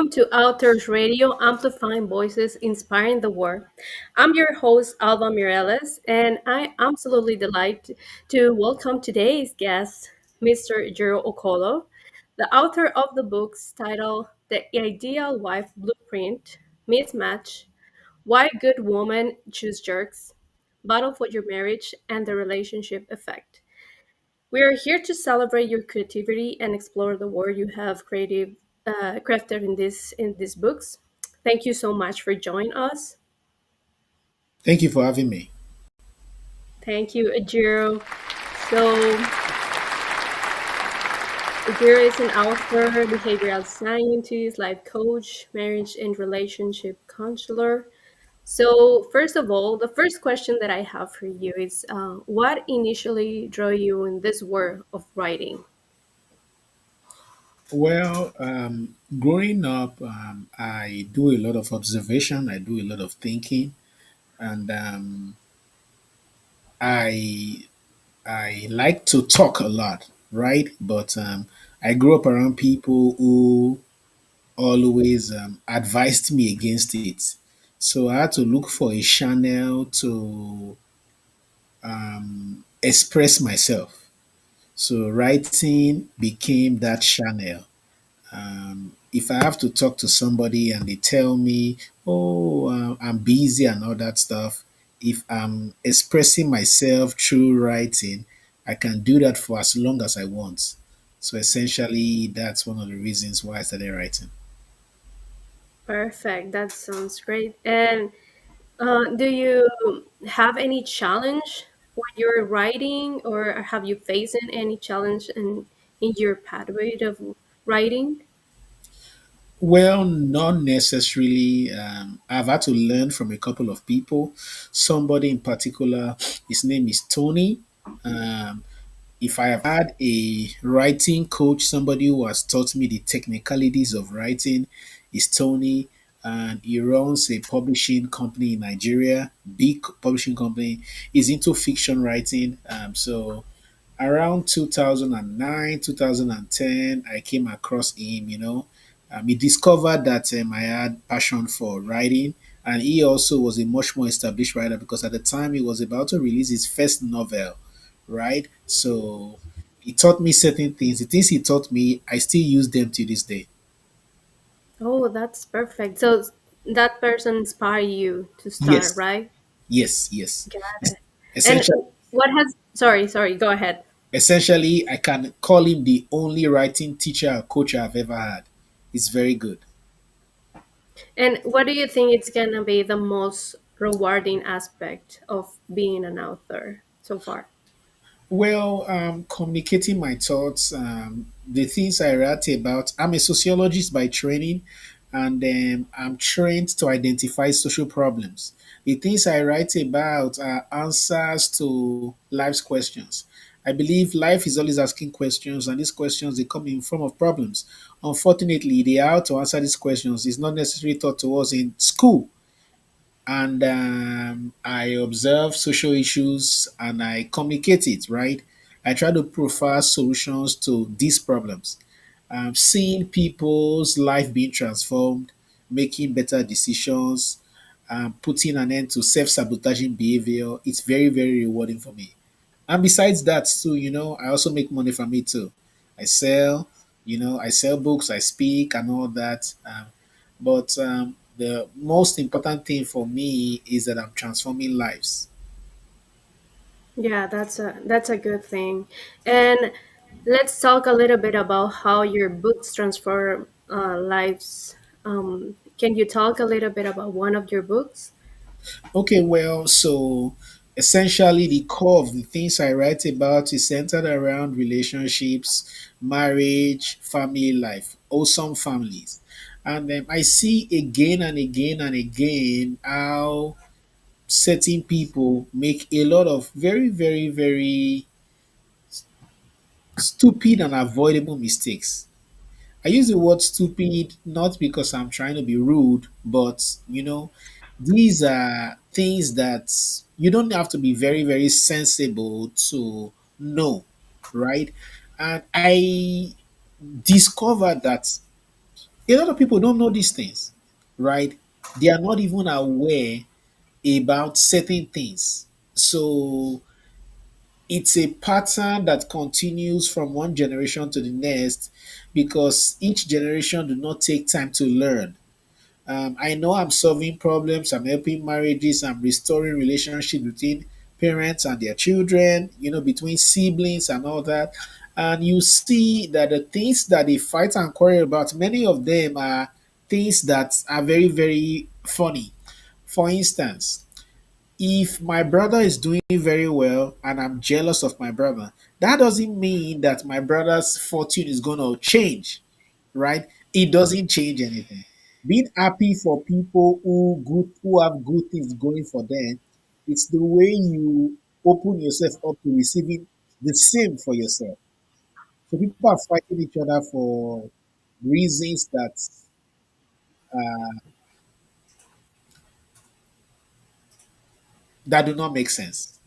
welcome to Authors Radio, amplifying voices, inspiring the world. I'm your host, Alva Mireles, and I absolutely delight to welcome today's guest, Mr. Ejiro Okolo, the author of the books titled The Ideal Wife Blueprint, Mismatch, Why Good Women Choose Jerks, Battle for Your Marriage, and the Relationship Effect. We are here to celebrate your creativity and explore the world you have crafted in these books. Thank you so much for joining us. Thank you for having me. Thank you, Ajiro. So, Ajiro is an author, behavioral scientist, life coach, marriage and relationship counselor. So, first of all, the first question that I have for you is what initially drew you in this world of writing? Growing up, I do a lot of observation, I do a lot of thinking, and I I like to talk a lot, right? But I grew up around people who always advised me against it. So I had to look for a channel to express myself. So writing became that channel. If I have to talk to somebody and they tell me, oh, I'm busy and all that stuff, if I'm expressing myself through writing, I can do that for as long as I want. So essentially, that's one of the reasons why I started writing. Perfect. That sounds great. And do you have any challenge when you're writing, or have you faced any challenge in your pathway of writing? Well, not necessarily. I've had to learn from a couple of people. Somebody in particular, his name is Tony. Um, if I have had a writing coach, somebody who has taught me the technicalities of writing, is Tony, and he runs a publishing company in Nigeria, big publishing company. He's into fiction writing. So around 2009, 2010, I came across him. He discovered that I had passion for writing, and he also was a much more established writer because at the time he was about to release his first novel, right? So he taught me certain things. The things he taught me, I still use them to this day. Oh, that's perfect. So that person inspired you to start, Yes, right? yes, yes. Got it. And Essentially, what has, sorry, go ahead. essentially, I can call him the only writing teacher or coach I've ever had. It's very good. And what do you think it's gonna be the most rewarding aspect of being an author so far? Well, communicating my thoughts, the things I write about. I'm a sociologist by training, and I'm trained to identify social problems. The things I write about are answers to life's questions. I believe life is always asking questions, and these questions they come in form of problems. Unfortunately, the how to answer these questions is not necessarily taught to us in school, and I observe social issues and I communicate it, right? I try to provide solutions to these problems. Seeing people's life being transformed, making better decisions, putting an end to self sabotaging behavior, it's very, very rewarding for me. And besides that, too, I also make money from it too. I sell, I sell books, I speak, and all that. But the most important thing for me is that I'm transforming lives. Yeah, that's a good thing. And let's talk a little bit about how your books transform lives. Can you talk a little bit about one of your books? Okay, well, so essentially, the core of the things I write about is centered around relationships, marriage, family life, awesome families. And I see again and again and again how certain people make a lot of very, very, very stupid and avoidable mistakes. I use the word stupid not because I'm trying to be rude, but these are things that you don't have to be very, very sensible to know, right? And I discovered that A lot of people don't know these things, right? They are not even aware about certain things. So it's a pattern that continues from one generation to the next because each generation do not take time to learn. I know I'm solving problems, I'm helping marriages, I'm restoring relationships between parents and their children, between siblings and all that. And you see that the things that they fight and quarrel about, many of them are things that are very, very funny. For instance, if my brother is doing very well and I'm jealous of my brother, that doesn't mean that my brother's fortune is going to change, right? It doesn't change anything. Being happy for people who have good things going for them, it's the way you open yourself up to receiving the same for yourself. So people are fighting each other for reasons that do not make sense.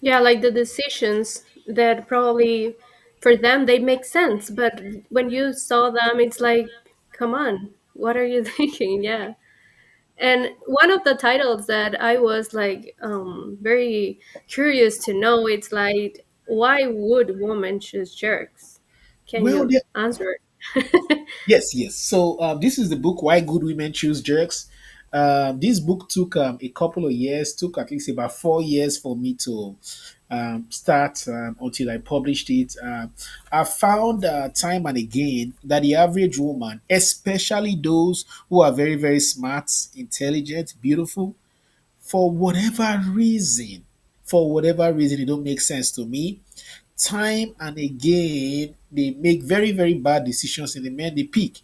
Yeah, like the decisions that probably for them they make sense, but when you saw them, it's like, come on, what are you thinking? Yeah. And one of the titles that I was like very curious to know, it's like, why would women choose jerks? Can Well, you answer it? yes, yes. So this is the book Why Good Women Choose Jerks. This book took a couple of years, took at least about 4 years for me to start until I published it. I found time and again that the average woman, especially those who are very, very smart, intelligent, beautiful, for whatever reason, it don't make sense to me. Time and again, they make very, very bad decisions in the men they pick.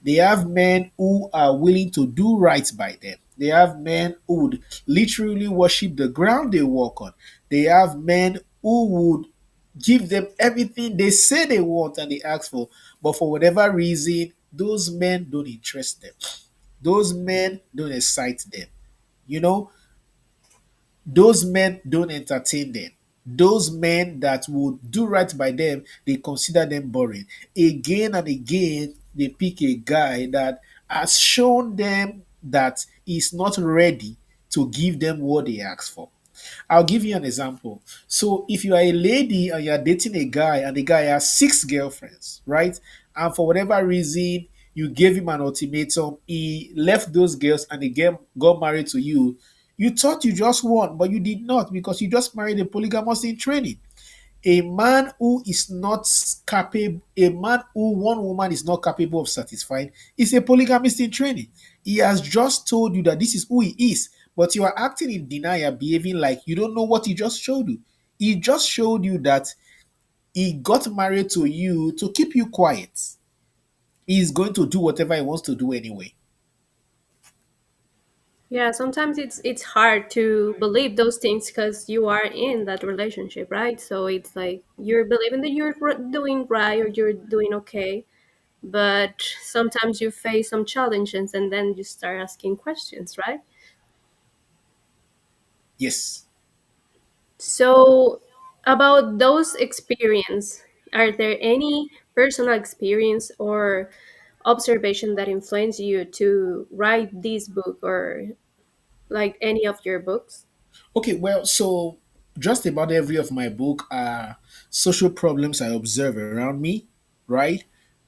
They have men who are willing to do right by them. They have men who would literally worship the ground they walk on. They have men who would give them everything they say they want and they ask for. But for whatever reason, those men don't interest them. Those men don't excite them. You know, those men don't entertain them. Those men that would do right by them, they consider them boring. Again and again, they pick a guy that has shown them that he's not ready to give them what they ask for. I'll give you an example. So, if you are a lady and you're dating a guy and the guy has six girlfriends, right? And for whatever reason, you gave him an ultimatum, he left those girls and got married to you. You thought you just won, but you did not because you just married a polygamous in training. A man who is not capable, a man who one woman is not capable of satisfying is a polygamist in training. He has just told you that this is who he is, but you are acting in denial, behaving like you don't know what he just showed you. He just showed you that he got married to you to keep you quiet. He's going to do whatever he wants to do anyway. Yeah, sometimes it's hard to believe those things because you are in that relationship, right? So it's like you're believing that you're doing right or you're doing okay, but sometimes you face some challenges and then you start asking questions, right? Yes. So about those experience, are there any personal experience or observation that influenced you to write this book or like any of your books? Okay, well, so just about every of my book are social problems I observe around me, right?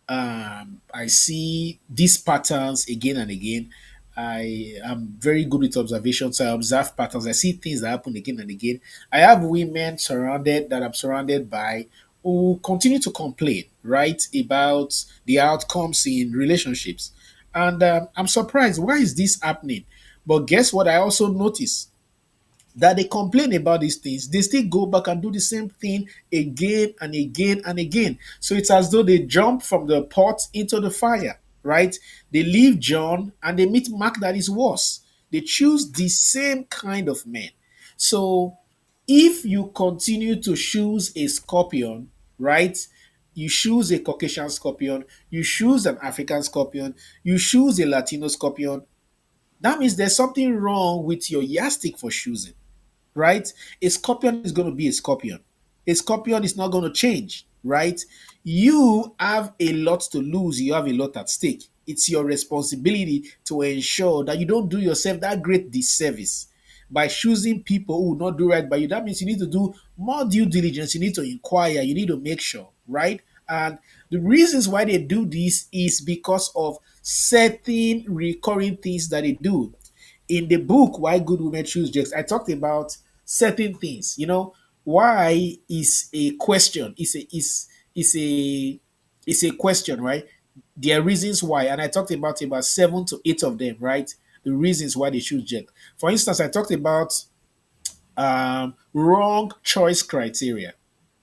I see these patterns again and again. I am very good with observation, so I observe patterns. I see things that happen again and again. I have women that I'm surrounded by who continue to complain, right, about the outcomes in relationships. And I'm surprised, why is this happening? But guess what? I also notice that they complain about these things, they still go back and do the same thing again and again and again. So it's as though they jump from the pot into the fire, right? They leave John and they meet Mark that is worse. They choose the same kind of men. So if you continue to choose a scorpion, right? You choose a Caucasian scorpion, you choose an African scorpion, you choose a Latino scorpion, that means there's something wrong with your yardstick for choosing, right? A scorpion is going to be a scorpion. A scorpion is not going to change, right? You have a lot to lose, you have a lot at stake. It's your responsibility to ensure that you don't do yourself that great disservice by choosing people who will not do right by you. That means you need to do more due diligence, you need to inquire, you need to make sure, right? And the reasons why they do this is because of certain recurring things that they do. In the book Why Good Women Choose Jokes, I talked about certain things. Why is a question. Is a question, right? There are reasons why, and I talked about 7 to 8 of them, right? The reasons why they choose jerk. For instance, I talked about wrong choice criteria.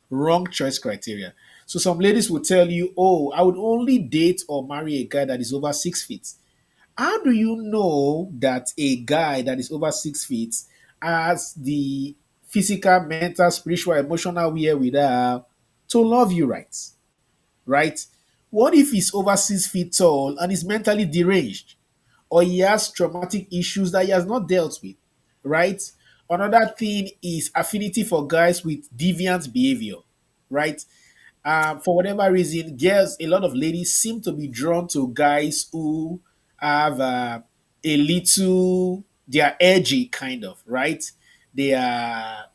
Wrong choice criteria. So some ladies will tell you, "Oh, I would only date or marry a guy that is over 6 feet." How do you know that a guy that is over 6 feet has the physical, mental, spiritual, emotional wherewithal to love you right? Right? What if he's over 6 feet tall and is mentally deranged? Or he has traumatic issues that he has not dealt with? Right? Another thing is affinity for guys with deviant behavior. Right? For whatever reason, girls, a lot of ladies seem to be drawn to guys who have a little, they are edgy kind of, right? They are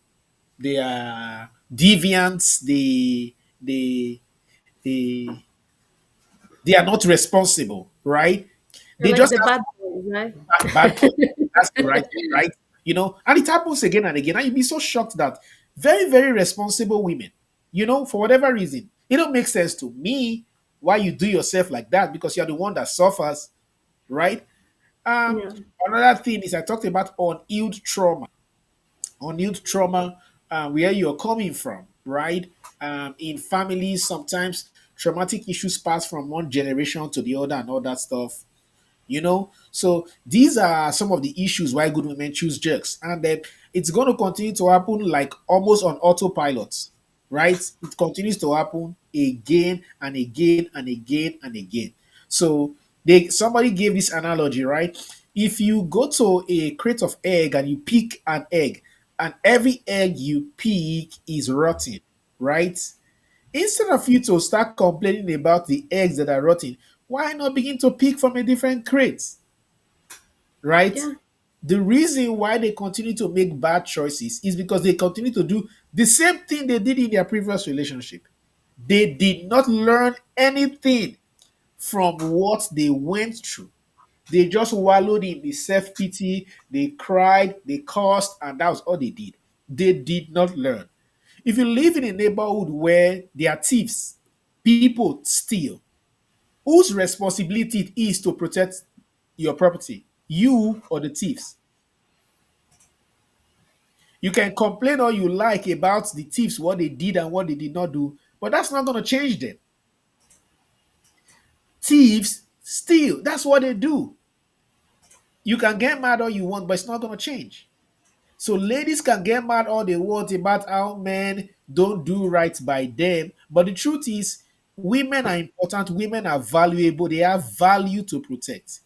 they are deviant. They they they are not responsible, right? They're They like just the have bad boys, right? bad boy. That's the right word, right? And it happens again and again. And you'd be so shocked that very, very responsible women, for whatever reason, it don't make sense to me why you do yourself like that because you're the one that suffers, right? Um, Yeah. Another thing is I talked about unhealed trauma, where you're coming from, right? In families, sometimes traumatic issues pass from one generation to the other and all that stuff. So these are some of the issues why good women choose jerks, and then it's going to continue to happen like almost on autopilot, right? It continues to happen again and again and again and again. So somebody gave this analogy, right? If you go to a crate of egg and you pick an egg, and every egg you pick is rotten, right? Instead of you to start complaining about the eggs that are rotten, why not begin to pick from a different crate? Right? Yeah. The reason why they continue to make bad choices is because they continue to do the same thing they did in their previous relationship. They did not learn anything from what they went through. They just wallowed in the self pity, they cried, they cursed, and that was all they did. They did not learn. If you live in a neighborhood where there are thieves, people steal, whose responsibility it is to protect your property? You or the thieves? You can complain all you like about the thieves, what they did and what they did not do, but that's not going to change them. Thieves steal. That's what they do. You can get mad all you want, but it's not going to change. So ladies can get mad all they want about how men don't do right by them. But the truth is, women are important, women are valuable, they have value to protect.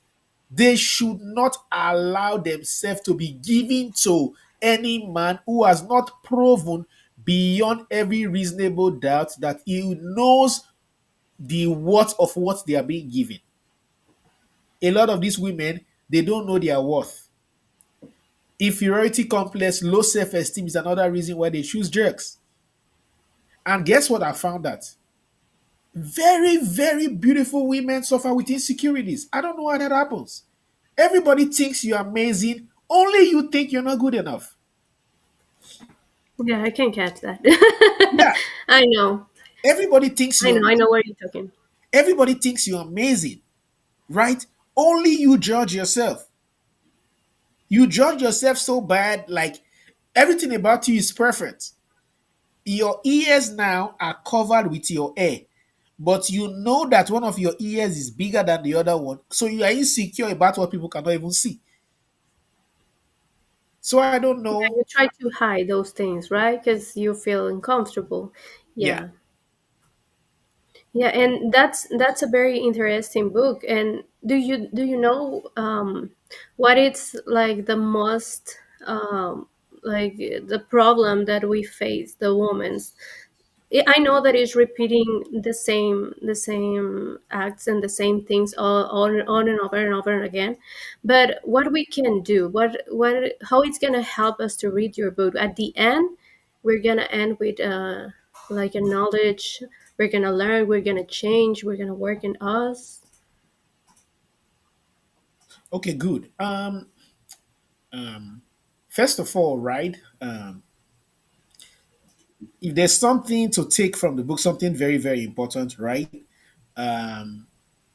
They should not allow themselves to be given to any man who has not proven beyond every reasonable doubt that he knows the worth of what they are being given. A lot of these women, they don't know their worth. Inferiority complex, low self esteem is another reason why they choose jerks. And guess what? I found that very, very beautiful women suffer with insecurities. I don't know how that happens. Everybody thinks you're amazing, only you think you're not good enough. Yeah, I can catch that. Yeah, I know. everybody thinks I you're know. I know where you're talking. everybody thinks you're amazing, right? Only you judge yourself. You judge yourself so bad, like everything about you is perfect. Your ears now are covered with your hair, but you know that one of your ears is bigger than the other one, so you are insecure about what people cannot even see. So I don't Yeah, know. you try to hide those things, right? Because you feel uncomfortable. Yeah. Yeah. Yeah, and that's a very interesting book. And do you know what it's like the most like the problem that we face, the women's? I know that it's repeating the same acts and the same things on and over and over and again. But what we can do, what how it's gonna help us to read your book at the end, we're gonna end with like a knowledge. We're gonna learn. We're gonna change. We're gonna work in us. Okay, good. First of all, right? If there's something to take from the book, something very, very important, right?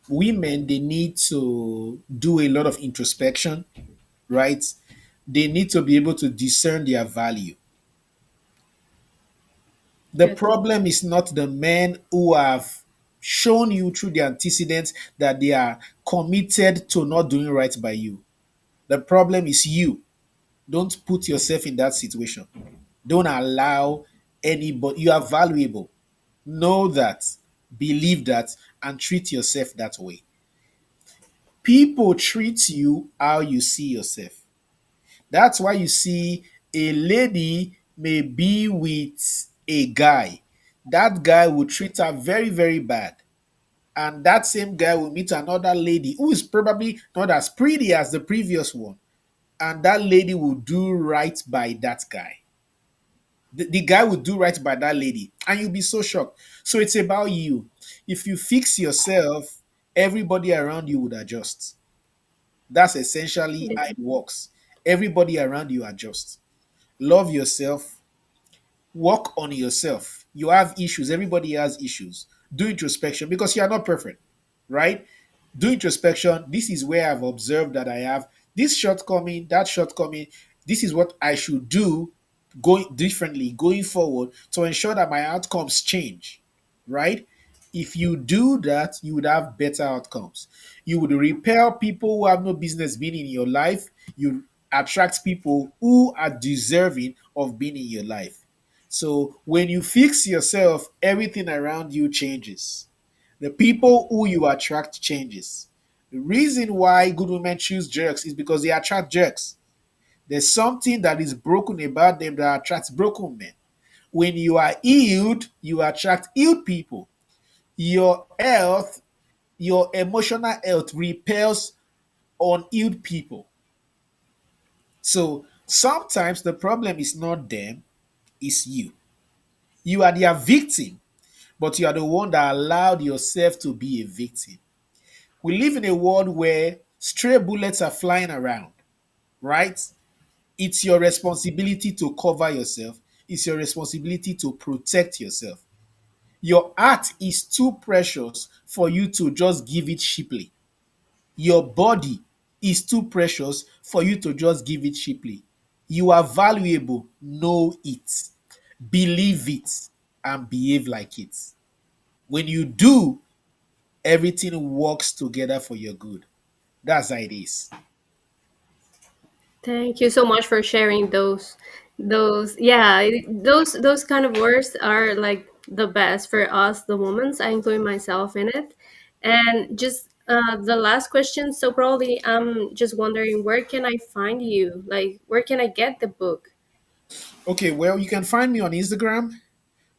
Women, they need to do a lot of introspection, right? They need to be able to discern their value. The Good. problem is not the men who have shown you through the antecedents that they are committed to not doing right by you. The problem is you. Don't put yourself in that situation. Don't allow anybody. You are valuable. Know that, believe that, and treat yourself that way. People treat you how you see yourself. That's why you see a lady may be with a guy. That guy will treat her very, very bad. And that same guy will meet another lady who is probably not as pretty as the previous one. And that lady will do right by that guy. The guy will do right by that lady. And you'll be so shocked. So it's about you. If you fix yourself, everybody around you would adjust. That's essentially Yeah. how it works. Everybody around you adjusts. Love yourself, work on yourself. You have issues, everybody has issues. Do introspection because you are not perfect, right? Do introspection. This is where I've observed that I have this shortcoming, that shortcoming. This is what I should do going differently going forward to ensure that my outcomes change, right? If you do that, you would have better outcomes. You would repel people who have no business being in your life. You attract people who are deserving of being in your life. So when you fix yourself, everything around you changes. The people who you attract changes. The reason why good women choose jerks is because they attract jerks. There's something that is broken about them that attracts broken men. When you are healed, you attract healed people. Your health, your emotional health repels unhealed people. So sometimes the problem is not them, it's you. You are their victim, but you are the one that allowed yourself to be a victim. We live in a world where stray bullets are flying around, right? It's your responsibility to cover yourself, it's your responsibility to protect yourself. Your art is too precious for you to just give it cheaply. Your body is too precious for you to just give it cheaply. You are valuable. Know it, believe it, and behave like it. When you do, everything works together for your good. That's how it is. Thank you so much for sharing those yeah, those kind of words are like the best for us the women. I include myself in it. And just the last question, so probably I'm just wondering, where can I find you? Like, where can I get the book? Okay, well, you can find me on Instagram,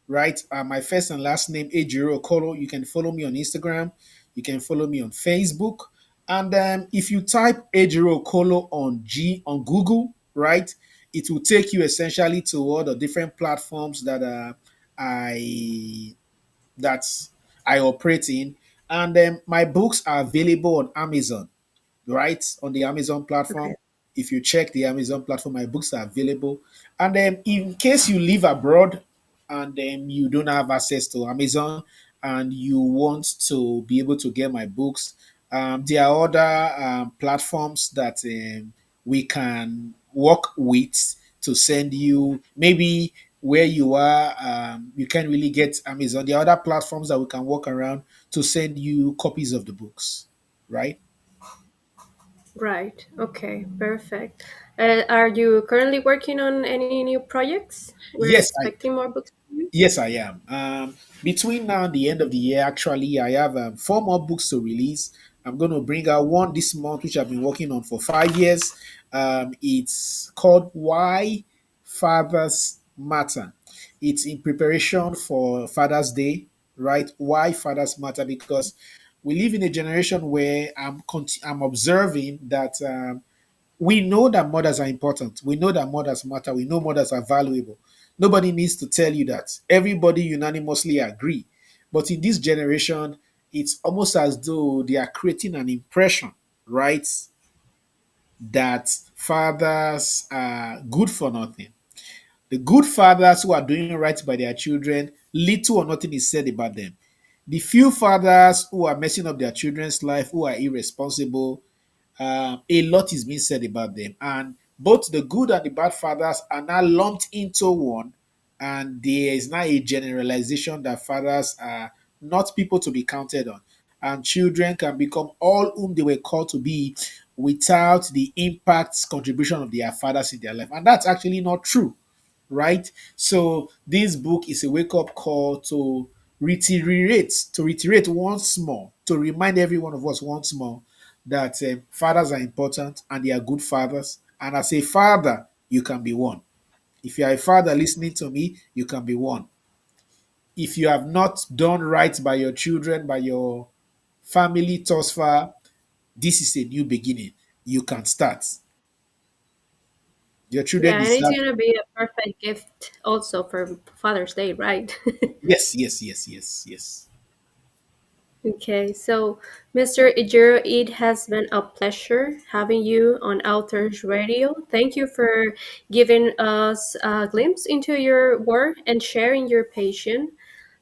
right? My first and last name, Ejiro Okolo. You can follow me on Instagram. You can follow me on Facebook. And if you type Ejiro Okolo on Google, right, it will take you essentially to all the different platforms I that I operate in. And my books are available on Amazon, right? On the Amazon Okay. platform. If you check the Amazon platform, my books are available. And then, in case you live abroad and then you don't have access to Amazon and you want to be able to get my books, there are other platforms that we can work with to send you. Maybe where you are, you can't really get Amazon. There are other platforms that we can work around to send you copies of the books, right? Right. Okay. Perfect. Are you currently working on any new projects? We're Yes, I expecting more books from you. Yes, I am. Between now and the end of the year, actually, I have four more books to release. I'm going to bring out one this month, which I've been working on for 5 years. It's called Why Fathers Matter. It's in preparation for Father's Day, right? Why fathers matter? Because we live in a generation where I'm observing that we know that mothers are important. We know that mothers matter. We know mothers are valuable. Nobody needs to tell you that. Everybody unanimously agree. But in this generation, it's almost as though they are creating an impression, right? That fathers are good for nothing. The good fathers who are doing right by their children, little or nothing is said about them. The few fathers who are messing up their children's life, who are irresponsible, a lot is being said about them. And both the good and the bad fathers are now lumped into one. And there is now a generalization that fathers are not people to be counted on. And children can become all whom they were called to be without the impact contribution of their fathers in their life. And that's actually not true, right? So this book is a wake-up call to reiterate once more, to remind every one of us once more that fathers are important and they are good fathers. And as a father, you can be one. If you are a father listening to me, you can be one. If you have not done right by your children, by your family thus far, this is a new beginning. You can start. Your children Yeah, and it's deserve. gonna be a perfect gift also for Father's Day, right? Yes, yes, yes, yes, yes. Okay, so Mr. Ejiro, it has been a pleasure having you on Authors Radio. Thank you for giving us a glimpse into your work and sharing your passion.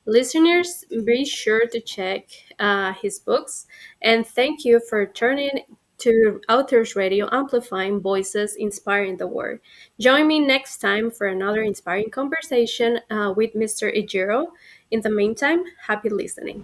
Listeners, be sure to check his books, and thank you for turning to Authors Radio, amplifying voices, inspiring the world. Join me next time for another inspiring conversation with Mr. Ejiro. In the meantime, happy listening.